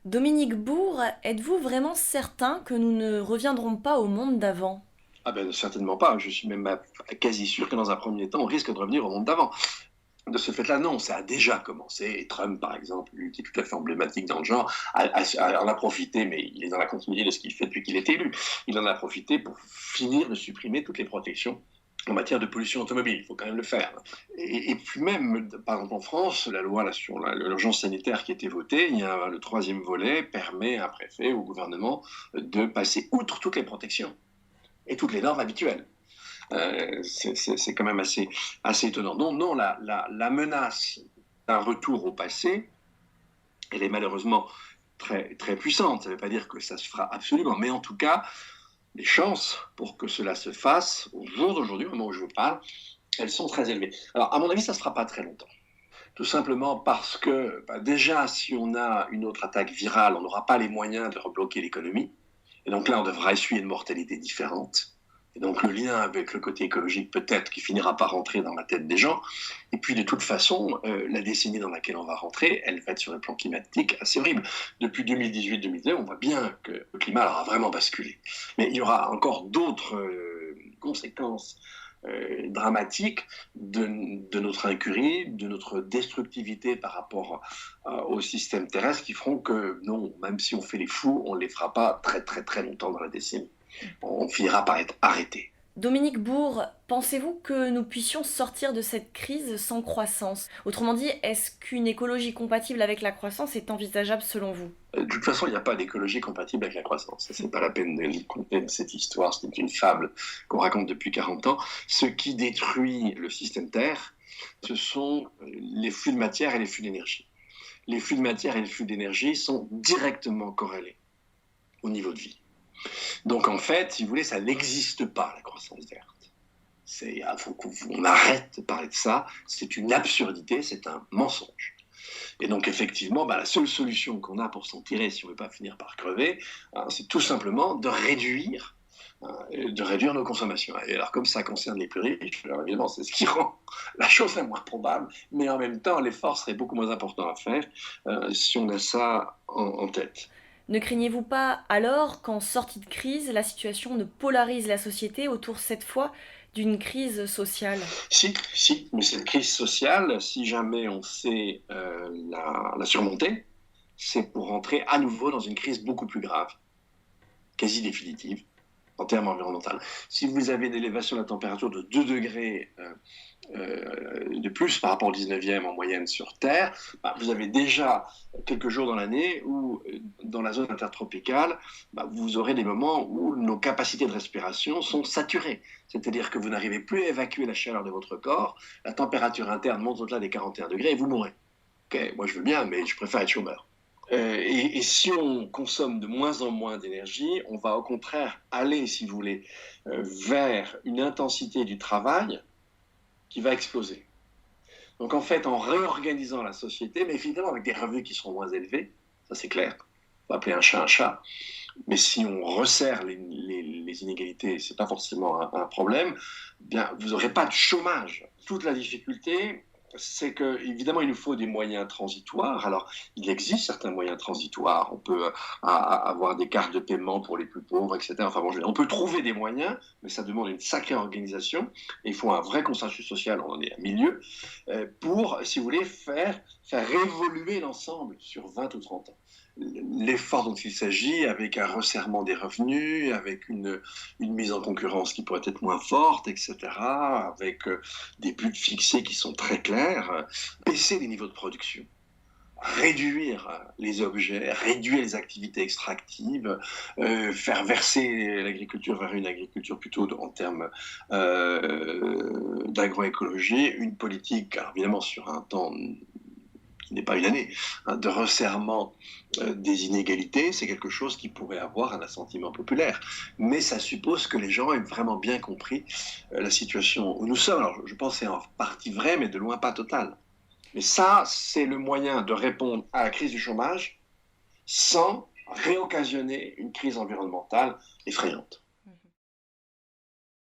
Dominique Bourg, êtes-vous vraiment certain que nous ne reviendrons pas au monde d'avant? Ah ben certainement pas. Je suis même quasi sûr que dans un premier temps, on risque de revenir au monde d'avant. De ce fait-là, non, ça a déjà commencé. Et Trump, par exemple, lui, qui est tout à fait emblématique dans le genre, en a profité, mais il est dans la continuité de ce qu'il fait depuis qu'il est élu. Il en a profité pour finir de supprimer toutes les protections en matière de pollution automobile. Il faut quand même le faire. Et puis même, par exemple en France, la loi là, sur l'urgence sanitaire qui a été votée, le troisième volet permet à un préfet ou au gouvernement de passer outre toutes les protections et toutes les normes habituelles. C'est quand même assez étonnant. Donc non, la menace d'un retour au passé, elle est malheureusement très puissante. Ça ne veut pas dire que ça se fera absolument, mais en tout cas, les chances pour que cela se fasse au jour d'aujourd'hui, au moment où je vous parle, elles sont très élevées. Alors, à mon avis, ça ne se fera pas très longtemps. Tout simplement parce que, déjà, si on a une autre attaque virale, on n'aura pas les moyens de rebloquer l'économie. Et donc là, on devra essuyer une mortalité différente. Et donc le lien avec le côté écologique peut-être qui finira par rentrer dans la tête des gens. Et puis de toute façon, la décennie dans laquelle on va rentrer, elle va être sur le plan climatique assez horrible. Depuis 2018-2019, on voit bien que le climat aura vraiment basculé. Mais il y aura encore d'autres conséquences dramatique de notre incurie, de notre destructivité par rapport au système terrestre qui feront que non, même si on fait les fous, on ne les fera pas très longtemps dans la décennie. On finira par être arrêté. Dominique Bourg, pensez-vous que nous puissions sortir de cette crise sans croissance? Autrement dit, est-ce qu'une écologie compatible avec la croissance est envisageable selon vous? De toute façon, il n'y a pas d'écologie compatible avec la croissance. Ce n'est pas la peine de compter cette histoire, c'est une fable qu'on raconte depuis 40 ans. Ce qui détruit le système Terre, ce sont les flux de matière et les flux d'énergie. Les flux de matière et les flux d'énergie sont directement corrélés au niveau de vie. Donc en fait, si vous voulez, ça n'existe pas, la croissance verte. Il faut qu'on arrête de parler de ça. C'est une absurdité, c'est un mensonge. Et donc effectivement, la seule solution qu'on a pour s'en tirer, si on ne veut pas finir par crever, c'est tout simplement de réduire nos consommations. Et alors comme ça concerne les plus riches, alors évidemment c'est ce qui rend la chose la moins probable, mais en même temps l'effort serait beaucoup moins important à faire si on a ça en tête. Ne craignez-vous pas alors qu'en sortie de crise, la situation ne polarise la société autour cette fois d'une crise sociale? Si, mais cette crise sociale, si jamais on sait la surmonter, c'est pour rentrer à nouveau dans une crise beaucoup plus grave, quasi définitive, en termes environnementaux. Si vous avez une élévation de la température de 2 degrés de plus par rapport au 19e en moyenne sur Terre, vous avez déjà quelques jours dans l'année où, dans la zone intertropicale, vous aurez des moments où nos capacités de respiration sont saturées. C'est-à-dire que vous n'arrivez plus à évacuer la chaleur de votre corps, la température interne monte au-delà des 41 degrés et vous mourrez. Okay, moi je veux bien, mais je préfère être chômeur. Et si on consomme de moins en moins d'énergie, on va au contraire aller, si vous voulez, vers une intensité du travail qui va exploser. Donc en fait, en réorganisant la société, mais évidemment avec des revenus qui seront moins élevés, ça c'est clair, on va appeler un chat, mais si on resserre les inégalités, ce n'est pas forcément un problème, bien, vous n'aurez pas de chômage. Toute la difficulté, c'est que évidemment il nous faut des moyens transitoires. Alors il existe certains moyens transitoires. On peut avoir des cartes de paiement pour les plus pauvres, etc. Enfin bon, on peut trouver des moyens, mais ça demande une sacrée organisation. Et il faut un vrai consensus social. On en est à milieu pour, si vous voulez, faire évoluer l'ensemble sur 20 ou 30 ans. L'effort dont il s'agit, avec un resserrement des revenus, avec une mise en concurrence qui pourrait être moins forte, etc., avec des buts fixés qui sont très clairs, baisser les niveaux de production, réduire les objets, réduire les activités extractives, faire verser l'agriculture vers une agriculture plutôt en termes d'agroécologie, une politique, alors évidemment sur un temps qui n'est pas une année, de resserrement des inégalités, c'est quelque chose qui pourrait avoir un assentiment populaire. Mais ça suppose que les gens aient vraiment bien compris la situation où nous sommes. Alors, je pense que c'est en partie vrai, mais de loin pas total. Mais ça, c'est le moyen de répondre à la crise du chômage sans réoccasionner une crise environnementale effrayante.